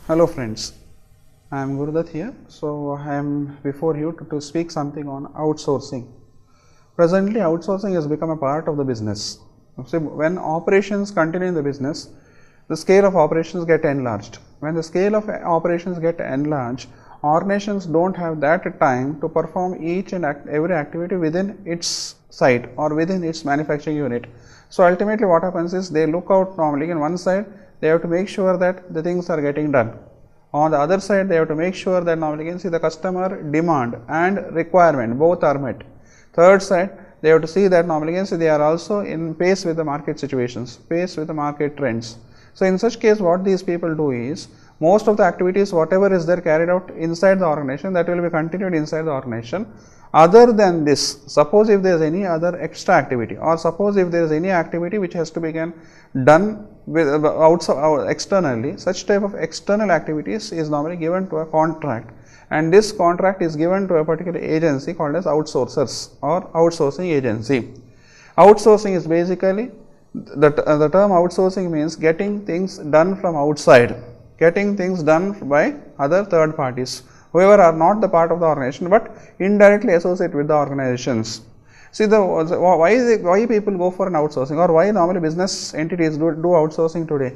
Hello friends, I am Guruduth here. So I am before you to speak something on outsourcing. Presently outsourcing has become a part of the business. So when operations continue in the business, the scale of operations get enlarged. When the scale of operations get enlarged, organizations don't have that time to perform each and every activity within its site or within its manufacturing unit. So ultimately what happens is they look out normally in one side, they have to make sure that the things are getting done. On the other side, they have to make sure that normally you can see the customer demand and requirement both are met. Third side, they have to see that normally you can see they are also in pace with the market situations, pace with the market trends. So in such case, what these people do is most of the activities, whatever is there carried out inside the organization, that will be continued inside the organization. Other than this, suppose if there is any other extra activity, or suppose if there is any activity which has to be done with outside externally, such type of external activities is normally given to a contract, and this contract is given to a particular agency called as outsourcers or outsourcing agency. Outsourcing is basically the term outsourcing means getting things done from outside, getting things done by other third parties, whoever are not the part of the organization but indirectly associate with the organizations. See, why people go for an outsourcing, or why normally business entities do outsourcing today?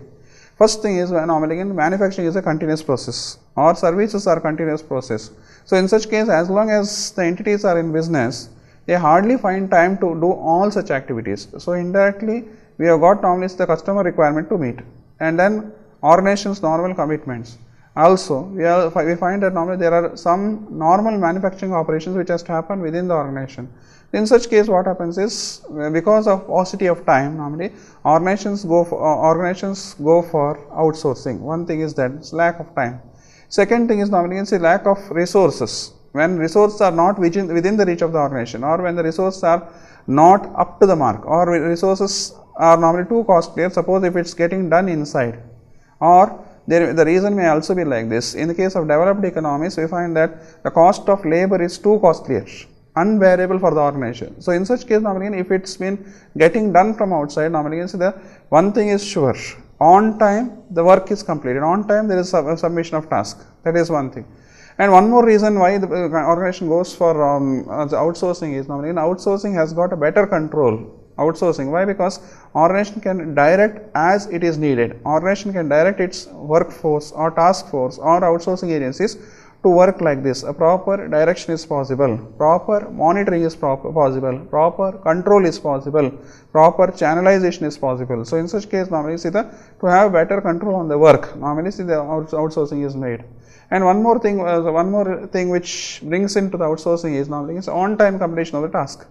First thing is, normally manufacturing is a continuous process, or services are continuous process. So in such case, as long as the entities are in business, they hardly find time to do all such activities. So indirectly, we have got normally the customer requirement to meet, and then organization's normal commitments. Also, we find that normally there are some normal manufacturing operations which has to happen within the organization. In such case, what happens is, because of paucity of time, normally organizations go for outsourcing. One thing is that it's lack of time. Second thing is normally it's a lack of resources. When resources are not within the reach of the organization, or when the resources are not up to the mark, or resources are normally too costly. Suppose if it's getting done inside, or the reason may also be like this. In the case of developed economies, we find that the cost of labor is too costly, unbearable for the organization. So in such case, normally if it's been getting done from outside, normally the one thing is sure, on time the work is completed, on time there is a submission of task. That is one thing. And one more reason why the organization goes for the outsourcing is, normally outsourcing has got a better control. Outsourcing, why? Because organization can direct as it is needed. Organization can direct its workforce or task force or outsourcing agencies to work like this. A proper direction is possible, proper monitoring is possible, proper control is possible, proper channelization is possible. So in such case, normally to have better control on the work, normally the outsourcing is made. And one more thing which brings into the outsourcing is normally on time completion of the task.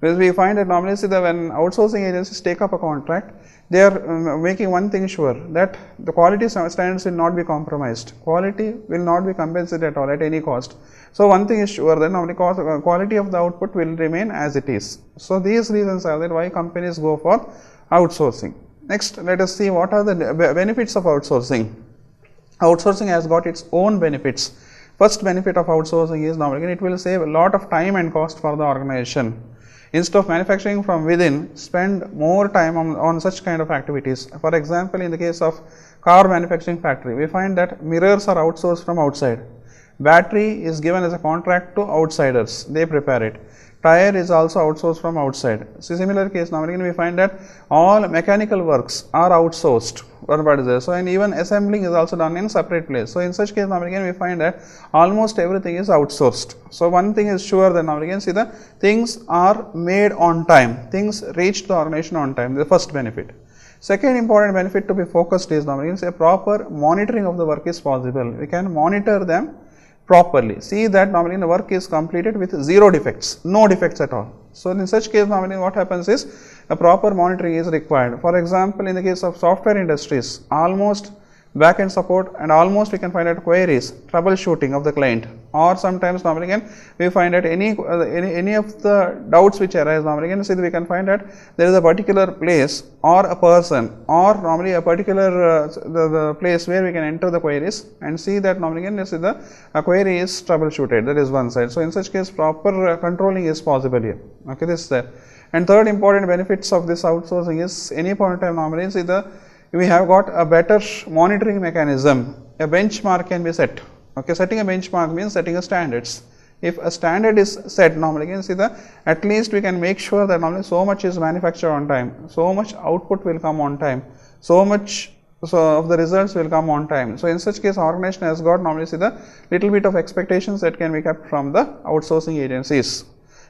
Because we find that normally when outsourcing agencies take up a contract, they are making one thing sure, that the quality standards will not be compromised. Quality will not be compensated at all at any cost. So one thing is sure, that normally quality of the output will remain as it is. So these reasons are that why companies go for outsourcing. Next, let us see what are the benefits of outsourcing. Outsourcing has got its own benefits. First benefit of outsourcing is normally it will save a lot of time and cost for the organization. Instead of manufacturing from within, spend more time on such kind of activities. For example, in the case of car manufacturing factory, we find that mirrors are outsourced from outside. Battery is given as a contract to outsiders, they prepare it. Tire is also outsourced from outside. So similar case, normally we find that all mechanical works are outsourced. So and even assembling is also done in separate place. So in such case, normally we find that almost everything is outsourced. So one thing is sure, that normally the things are made on time, things reach the organization on time. The first benefit. Second important benefit to be focused is normally a proper monitoring of the work is possible. We can monitor them properly. See that normally the work is completed with zero defects, no defects at all. So in such case, normally what happens is a proper monitoring is required. For example, in the case of software industries, almost back-end support and almost we can find out queries, troubleshooting of the client, or sometimes normally again we find that any of the doubts which arise, normally again we can find that there is a particular place or a person or normally a particular the place where we can enter the queries and see that normally again the query is troubleshooted. That is one side. So in such case, proper controlling is possible here. Okay, this is there. And third important benefits of this outsourcing is, any point in time normally we have got a better monitoring mechanism. A benchmark can be set. Okay, setting a benchmark means setting a standards. If a standard is set, normally you can see that at least we can make sure that normally so much is manufactured on time, so much output will come on time, so much of the results will come on time. So in such case, organization has got normally see the little bit of expectations that can be kept from the outsourcing agencies.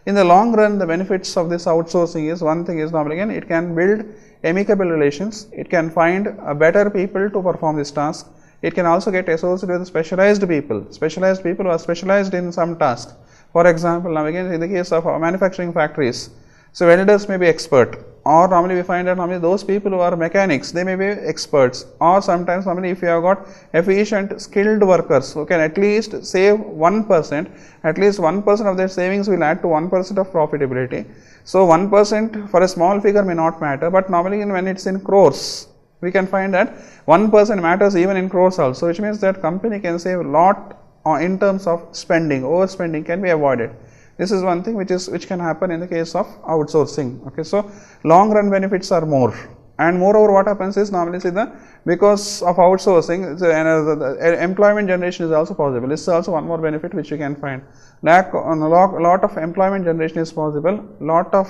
In the long run, the benefits of this outsourcing is, one thing is normally again, it can build amicable relations, it can find a better people to perform this task. It can also get associated with specialized people who are specialized in some task. For example, now again in the case of manufacturing factories, so welders may be expert, or normally we find that normally those people who are mechanics, they may be experts, or sometimes normally if you have got efficient skilled workers who can at least save 1%, at least 1% of their savings will add to 1% of profitability. So 1% for a small figure may not matter, but normally when it's in crores, we can find that 1% matters even in crores also, which means that company can save a lot in terms of spending, overspending can be avoided. This is one thing which can happen in the case of outsourcing. Okay, so long run benefits are more, and moreover what happens is normally see the because of outsourcing, the employment generation is also possible. This is also one more benefit which you can find. Lot of employment generation is possible, lot of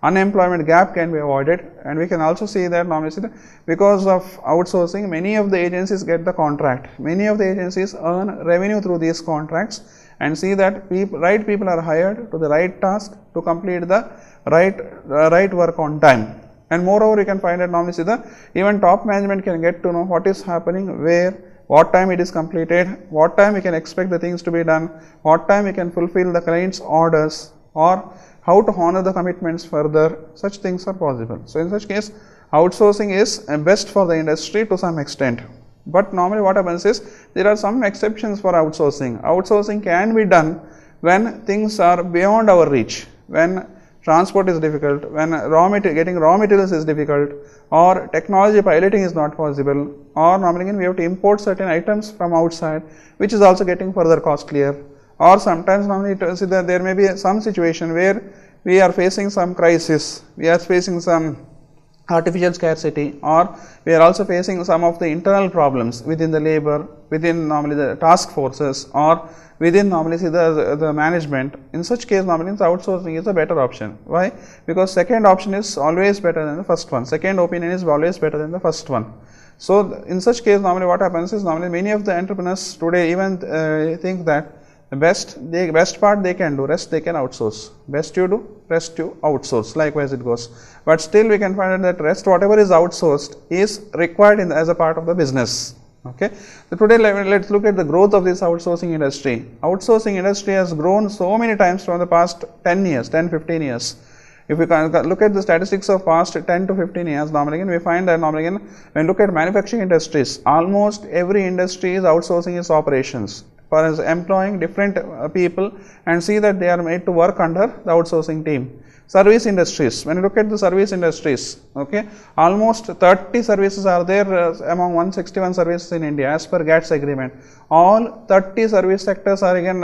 unemployment gap can be avoided, and we can also see that normally see that because of outsourcing, many of the agencies get the contract, many of the agencies earn revenue through these contracts, and see that right people are hired to the right task to complete the right work on time. And moreover, you can find that normally see that even top management can get to know what is happening, where, what time it is completed, what time we can expect the things to be done, what time we can fulfill the client's orders, or how to honor the commitments further. Such things are possible. So in such case, outsourcing is best for the industry to some extent. But normally what happens is, there are some exceptions for outsourcing. Outsourcing can be done when things are beyond our reach, when transport is difficult, when getting raw materials is difficult, or technology piloting is not possible, or normally we have to import certain items from outside, which is also getting further costlier. Or sometimes normally there may be some situation where we are facing some crisis, we are facing some artificial scarcity, or we are also facing some of the internal problems within the labor, within normally the task forces, or within normally the management. In such case, normally outsourcing is a better option. Why? Because second option is always better than the first one. Second opinion is always better than the first one. So in such case, normally what happens is, normally many of the entrepreneurs today even think that the best part they can do, rest they can outsource. Best you do, rest you outsource. Likewise it goes. But still we can find that rest, whatever is outsourced, is required as a part of the business. Okay. So today let's look at the growth of this outsourcing industry. Outsourcing industry has grown so many times from the past 10 years, 10-15 years. If we can look at the statistics of past 10 to 15 years, normally we find that normally when we look at manufacturing industries, almost every industry is outsourcing its operations, for employing different people, and see that they are made to work under the outsourcing team. Service industries, when you look at the service industries, okay, almost 30 services are there among 161 services in India as per GATS agreement. All 30 service sectors are again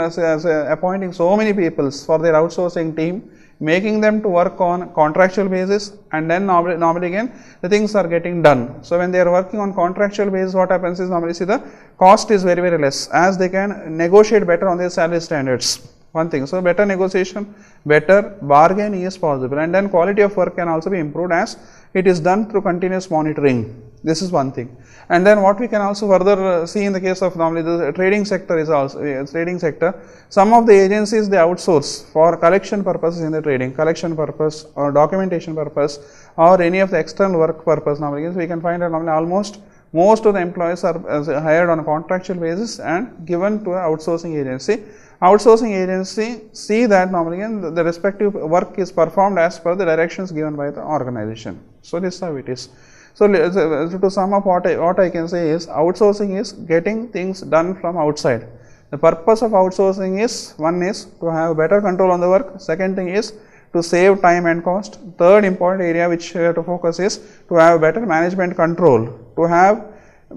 appointing so many people for their outsourcing team, making them to work on contractual basis, and then normally again the things are getting done. So when they are working on contractual basis, what happens is normally see the cost is very, very less, as they can negotiate better on their salary standards. One thing, so better negotiation, better bargaining is possible, and then quality of work can also be improved as it is done through continuous monitoring. This is one thing. And then what we can also further see in the case of normally the trading sector is also trading sector. Some of the agencies they outsource for collection purposes in the trading, collection purpose or documentation purpose or any of the external work purpose. Normally we can find that normally almost most of the employees are hired on a contractual basis and given to an outsourcing agency. Outsourcing agency see that normally the respective work is performed as per the directions given by the organization. So this is how it is. So to sum up, what I can say is, outsourcing is getting things done from outside. The purpose of outsourcing is, one is to have better control on the work, second thing is to save time and cost, third important area which we have to focus is to have better management control, to have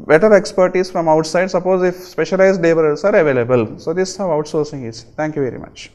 better expertise from outside, suppose if specialized laborers are available. So this is how outsourcing is. Thank you very much.